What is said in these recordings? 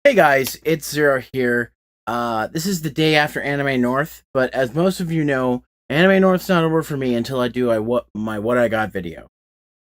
Hey guys, it's Zero here. This is the day after Anime North, but as most of you know, Anime North's not over for me until I do what I got video.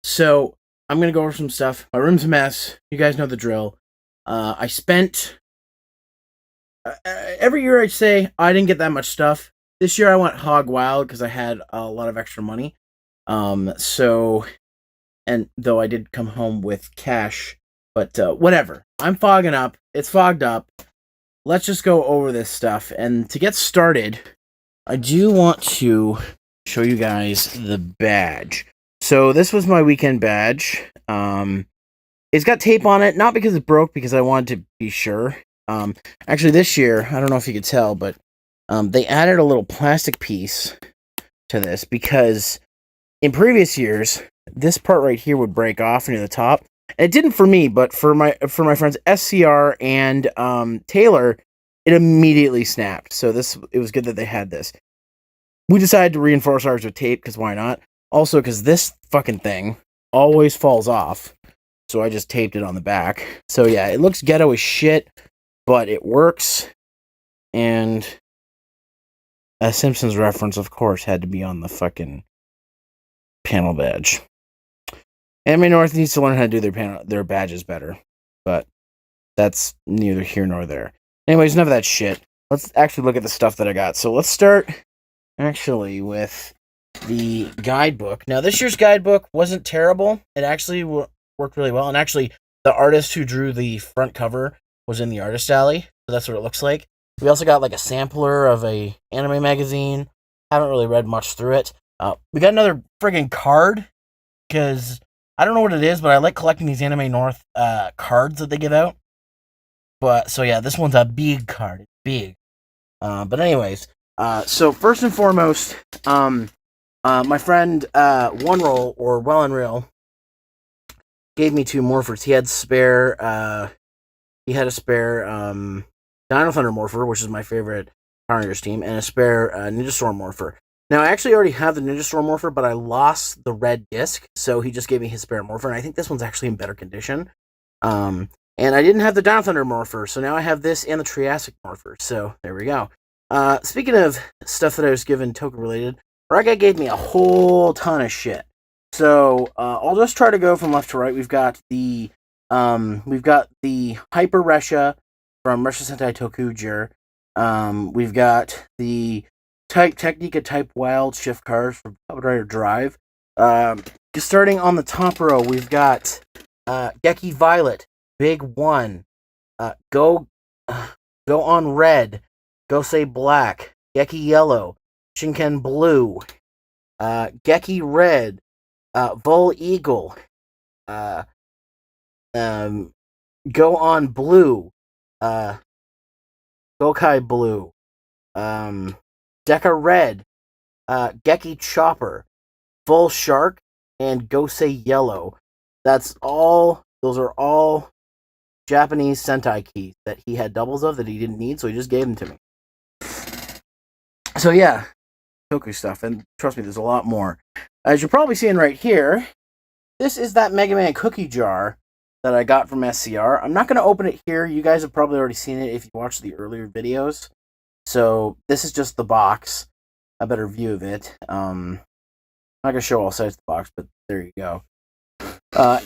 So I'm gonna go over some stuff. My room's a mess. You guys know the drill. I spent every year I say I didn't get that much stuff. This year I went hog wild because I had a lot of extra money. So and though I did come home with cash, but whatever. I'm fogging up. It's fogged up. Let's just go over this stuff. And to get started, I do want to show you guys the badge. So this was my weekend badge. It's got tape on it, not because it broke, because I wanted to be sure. Actually, this year, I don't know if you could tell, but they added a little plastic piece to this because in previous years, this part right here would break off near the top. And it didn't for me, but for my friends SCR and Taylor, it immediately snapped. So it was good that they had this. We decided to reinforce ours with tape because why not? Also, because this fucking thing always falls off, so I just taped it on the back. So yeah, it looks ghetto as shit, but it works. And a Simpsons reference, of course, had to be on the fucking panel badge. Anime North needs to learn how to do their badges better, but that's neither here nor there. Anyways, enough of that shit. Let's actually look at the stuff that I got. So let's start, actually, with the guidebook. Now, this year's guidebook wasn't terrible. It actually worked really well, and actually, the artist who drew the front cover was in the artist alley, so that's what it looks like. We also got, like, a sampler of a anime magazine. Haven't really read much through it. We got another friggin' card, because I don't know what it is, but I like collecting these Anime North cards that they give out. But, so yeah, this one's a big card. It's big. But anyways, so first and foremost, my friend One Roll, or Well and Real, gave me two morphers. He had a spare Dino Thunder morpher, which is my favorite Power Rangers team, and a spare Ninja Storm morpher. Now, I actually already have the Ninja Storm morpher, but I lost the red disc, so he just gave me his spare morpher, and I think this one's actually in better condition. And I didn't have the Dino Thunder morpher, so now I have this and the Triassic morpher, so there we go. Speaking of stuff that I was given token-related, Raga gave me a whole ton of shit. So, I'll just try to go from left to right. We've got the Hyper Resha from Resha Sentai Tokuger. We've got the Technica Type Wild Shift cards from Kamen Rider Drive. Starting on the top row, we've got Geki Violet, Big One, Go on Red, Go Say Black, Geki Yellow, Shinken Blue, Geki Red, Vol Eagle, Go on Blue, Gokai Blue, Deca Red, Geki Chopper, Vol Shark, and Go Say Yellow. Those are all Japanese Sentai keys that he had doubles of that he didn't need, so he just gave them to me. So yeah, Toku stuff, and trust me, there's a lot more. As you're probably seeing right here, this is that Mega Man cookie jar that I got from SCR. I'm not going to open it here. You guys have probably already seen it if you watched the earlier videos. So this is just the box, a better view of it. I'm not going to show all sides of the box, but there you go.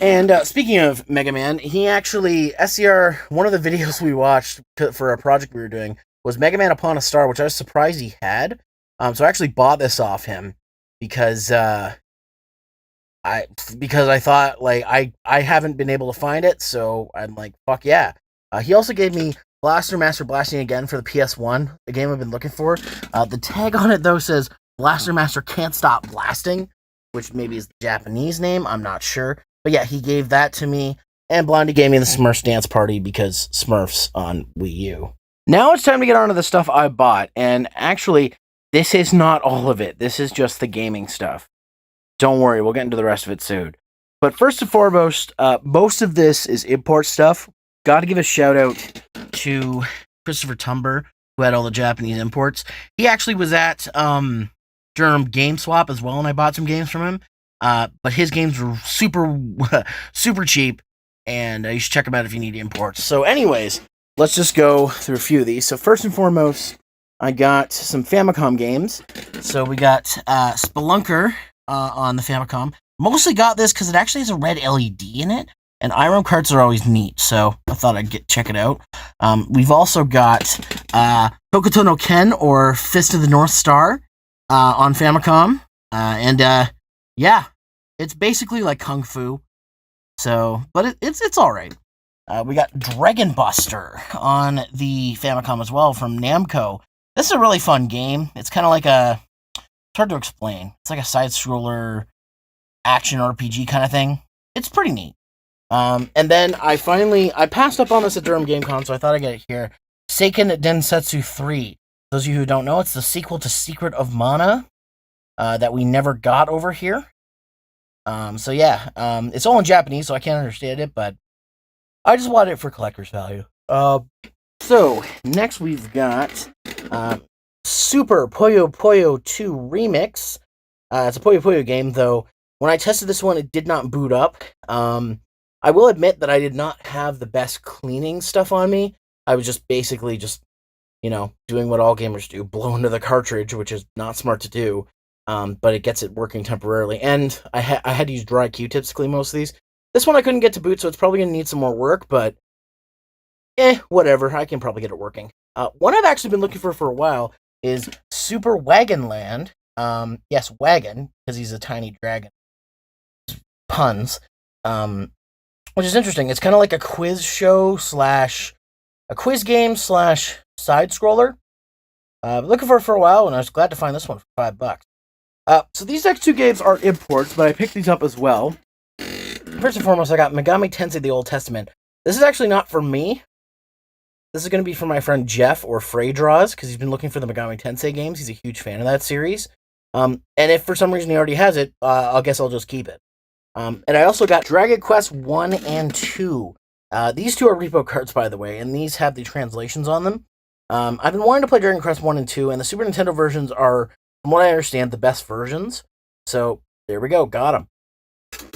And speaking of Mega Man, he actually, SCR, one of the videos we watched for a project we were doing was Mega Man Upon a Star, which I was surprised he had. So I actually bought this off him because I thought, like, I haven't been able to find it, so I'm like, fuck yeah. He also gave me Blaster Master Blasting Again for the PS1, the game I've been looking for. The tag on it, though, says Blaster Master Can't Stop Blasting, which maybe is the Japanese name, I'm not sure. But yeah, he gave that to me, and Blondie gave me the Smurfs Dance Party because Smurfs on Wii U. Now it's time to get on to the stuff I bought, and actually, this is not all of it. This is just the gaming stuff. Don't worry, we'll get into the rest of it soon. But first and foremost, most of this is import stuff. Got to give a shout out to Christopher Tumber, who had all the Japanese imports. He actually was at Durham Game Swap as well, and I bought some games from him. But his games were super cheap, and you should check them out if you need imports. So anyways, let's just go through a few of these. So first and foremost, I got some Famicom games. So we got Spelunker on the Famicom. Mostly got this because it actually has a red LED in it, and IROM carts are always neat, so I thought I'd check it out. We've also got Hokuto no Ken, or Fist of the North Star, on Famicom. Yeah, it's basically like Kung Fu. So, but it's all right. We got Dragon Buster on the Famicom as well from Namco. This is a really fun game. It's kind of like it's hard to explain. It's like a side-scroller action RPG kind of thing. It's pretty neat. And then I passed up on this at Durham GameCon, so I thought I'd get it here. Seiken Densetsu 3. Those of you who don't know, it's the sequel to Secret of Mana that we never got over here. So yeah, it's all in Japanese, so I can't understand it, but I just wanted it for collector's value. So next we've got Super Puyo Puyo 2 Remix. It's a Puyo Puyo game, though. When I tested this one, it did not boot up. I will admit that I did not have the best cleaning stuff on me. I was just basically doing what all gamers do, blow into the cartridge, which is not smart to do. But it gets it working temporarily. And I had to use dry Q-tips to clean most of these. This one I couldn't get to boot, so it's probably going to need some more work, but whatever. I can probably get it working. One I've actually been looking for a while is Super Wagon Land. Yes, wagon, because he's a tiny dragon. Puns. Which is interesting. It's kind of like a quiz show / a quiz game / side-scroller. Looking for a while, and I was glad to find this one for $5. So these next two games are imports, but I picked these up as well. First and foremost, I got Megami Tensei: The Old Testament. This is actually not for me. This is going to be for my friend Jeff, or Frey Draws, because he's been looking for the Megami Tensei games. He's a huge fan of that series. And if for some reason he already has it, I guess I'll just keep it. And I also got Dragon Quest 1 and 2. These two are repo cards, by the way, and these have the translations on them. I've been wanting to play Dragon Quest 1 and 2, and the Super Nintendo versions are, from what I understand, the best versions. So, there we go, got them.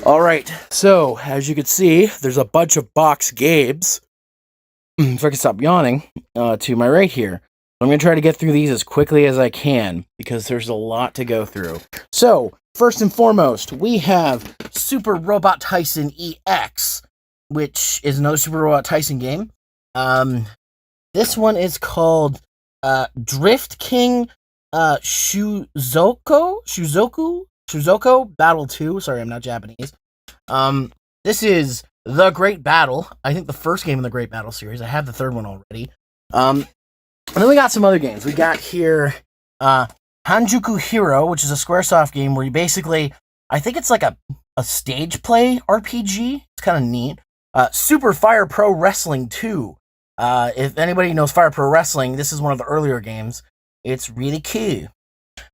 Alright, so, as you can see, there's a bunch of box games, if I can stop yawning, to my right here. I'm going to try to get through these as quickly as I can, because there's a lot to go through. So, first and foremost, we have Super Robot Tyson EX, which is another Super Robot Tyson game. This one is called Drift King Shuzoku Battle 2. Sorry, I'm not Japanese. This is The Great Battle. I think the first game in the Great Battle series. I have the third one already. And then we got some other games. We got here Hanjuku Hero, which is a Squaresoft game where you basically, I think it's like a stage play RPG. It's kind of neat. Super Fire Pro Wrestling 2. If anybody knows Fire Pro Wrestling, this is one of the earlier games. It's really cool.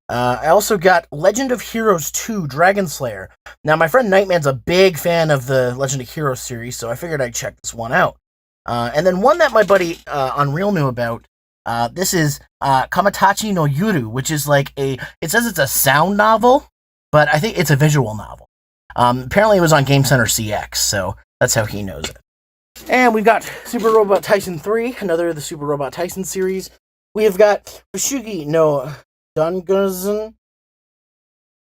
I also got Legend of Heroes 2 Dragon Slayer. Now, my friend Nightman's a big fan of the Legend of Heroes series, so I figured I'd check this one out. And then one that my buddy Unreal knew about. This is Kamatachi no Yuru, which is like it says it's a sound novel, but I think it's a visual novel. Apparently it was on Game Center CX, so that's how he knows it. And we've got Super Robot Tyson 3, another of the Super Robot Tyson series. We have got Fushigi no Dungeon.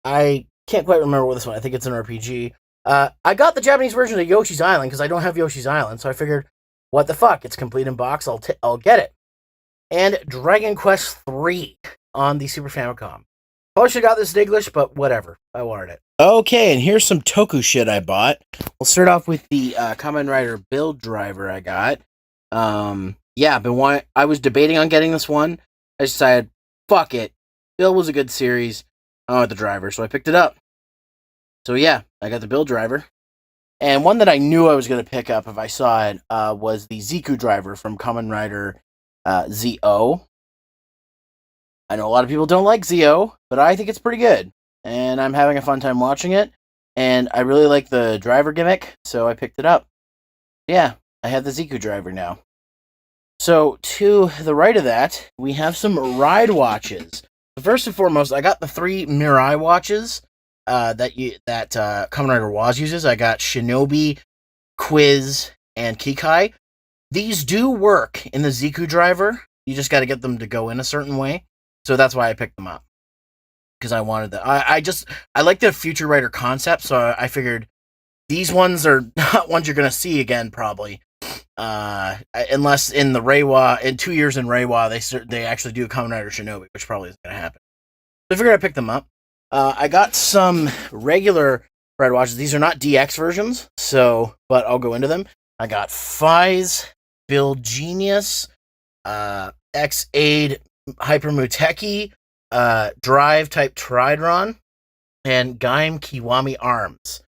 I can't quite remember what this one. I think it's an RPG. I got the Japanese version of Yoshi's Island because I don't have Yoshi's Island, so I figured, what the fuck? It's complete in box. I'll get it. And Dragon Quest 3 on the Super Famicom. Probably should have got this in English, but whatever. I wanted it. Okay, and here's some Toku shit I bought. We'll start off with the Kamen Rider build driver I got. Yeah, I was debating on getting this one. I decided, fuck it. Build was a good series. I want the driver, so I picked it up. So yeah, I got the build driver. And one that I knew I was going to pick up if I saw it was the Ziku driver from Kamen Rider ZO. I know a lot of people don't like ZO, but I think it's pretty good. And I'm having a fun time watching it. And I really like the driver gimmick, so I picked it up. Yeah, I have the Ziku driver now. So, to the right of that, we have some ride watches. First and foremost, I got the 3 Mirai watches that Kamen Rider Waz uses. I got Shinobi, Quiz, and Kikai. These do work in the Ziku driver. You just got to get them to go in a certain way. So that's why I picked them up. Because I wanted that. I like the Future Writer concept, so I figured these ones are not ones you're going to see again, probably. Unless in the Reiwa, in 2 years in Reiwa, they actually do a Kamen Rider Shinobi, which probably isn't going to happen. So I figured I'd pick them up. I got some regular Red Watches. These are not DX versions, but I'll go into them. I got Fize, Build Genius, X-Aid Hyper Muteki, Drive Type Tridron, and Gaim Kiwami Arms.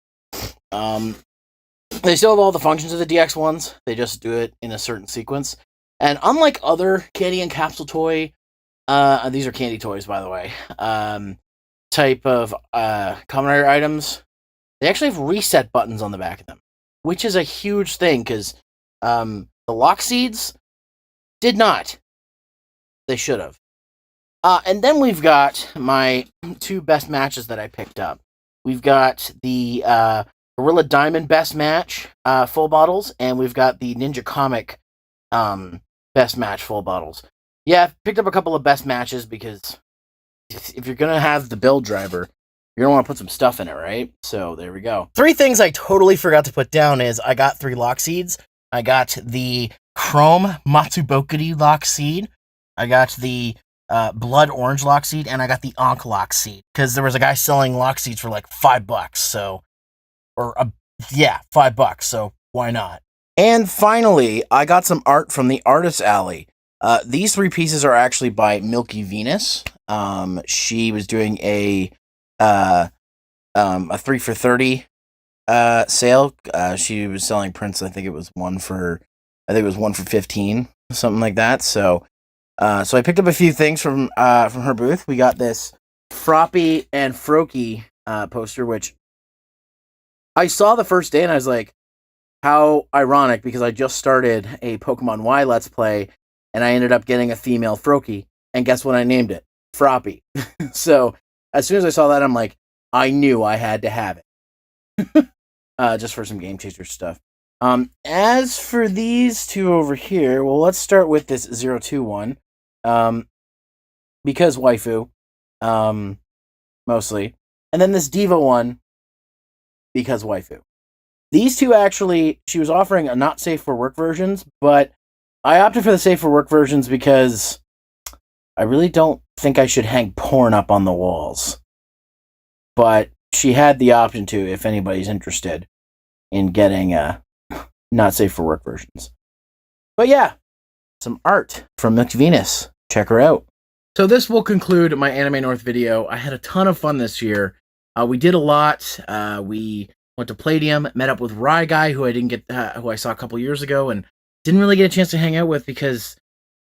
They still have all the functions of the DX ones. They just do it in a certain sequence. And unlike other candy and capsule toy, these are candy toys, by the way, type of Kamen Rider items, they actually have reset buttons on the back of them, which is a huge thing, because the Lock Seeds did not. They should have. And then we've got my 2 best matches that I picked up. We've got the Gorilla Diamond Best Match full bottles, and we've got the Ninja Comic Best Match full bottles. Yeah, picked up a couple of best matches because if you're going to have the build driver, you're going to want to put some stuff in it, right? So there we go. 3 things I totally forgot to put down is I got 3 Lock Seeds. I got the Chrome Matsubokuri Lock Seed. I got the Blood Orange Lock Seed, and I got the Ankh Lock Seed, because there was a guy selling Lock Seeds for like $5, so, $5, so why not? And finally, I got some art from the Artist Alley. These 3 pieces are actually by Milky Venus. She was doing a 3 for 30 sale. She was selling prints. I think it was one for 15, something like that. So I picked up a few things from her booth. We got this Froppy and Froakie poster, which I saw the first day, and I was like, how ironic, because I just started a Pokemon Y Let's Play, and I ended up getting a female Froakie, and guess what I named it? Froppy. So as soon as I saw that, I'm like, I knew I had to have it. Just for some Game Chaser stuff. As for these 2 over here, well, let's start with this 02 one. Because waifu, mostly. And then this Diva one, because waifu. These 2 actually, she was offering a not safe for work versions, but I opted for the safe for work versions because I really don't think I should hang porn up on the walls. But she had the option to, if anybody's interested in getting not safe for work versions. But yeah, some art from Milky Venus. Check her out. So this will conclude my Anime North video. I had a ton of fun this year. We did a lot. We went to Palladium, met up with Rye Guy, who I saw a couple years ago, and didn't really get a chance to hang out with because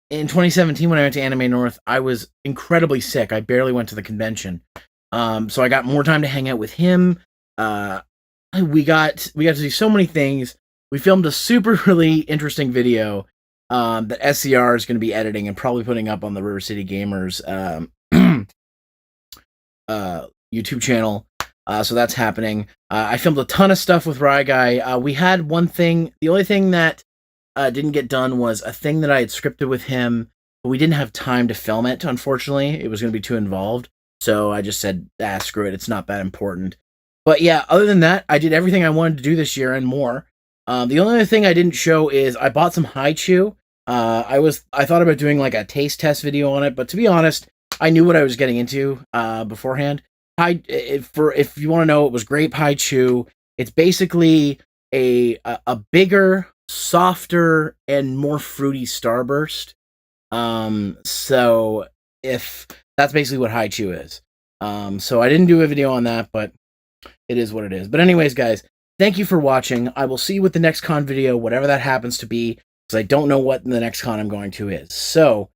in 2017, when I went to Anime North, I was incredibly sick. I barely went to the convention. So I got more time to hang out with him. We got to see so many things. We filmed a super really interesting video that SCR is going to be editing and probably putting up on the River City Gamers YouTube channel. So that's happening. I filmed a ton of stuff with Rye Guy. We had one thing. The only thing that didn't get done was a thing that I had scripted with him, but we didn't have time to film it, unfortunately. It was going to be too involved. So I just said, screw it. It's not that important. But yeah, other than that, I did everything I wanted to do this year and more. The only other thing I didn't show is I bought some Haichu. I thought about doing like a taste test video on it, but to be honest, I knew what I was getting into beforehand. If you want to know, it was grape Haichu. It's basically a bigger, softer, and more fruity Starburst. So if that's basically what Haichu is. So I didn't do a video on that, but it is what it is. But anyways, guys, thank you for watching. I will see you with the next con video, whatever that happens to be, because I don't know what the next con I'm going to is. So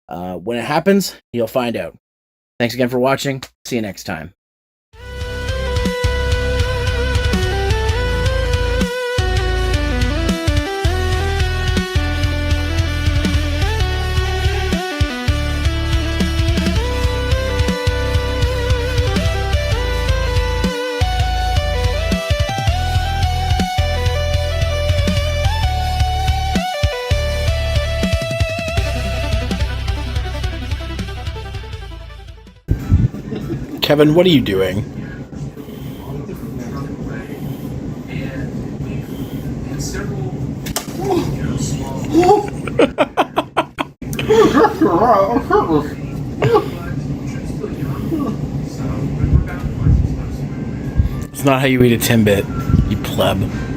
when it happens, you'll find out. Thanks again for watching. See you next time. Kevin, what are you doing? It's not how you eat a Timbit, you pleb.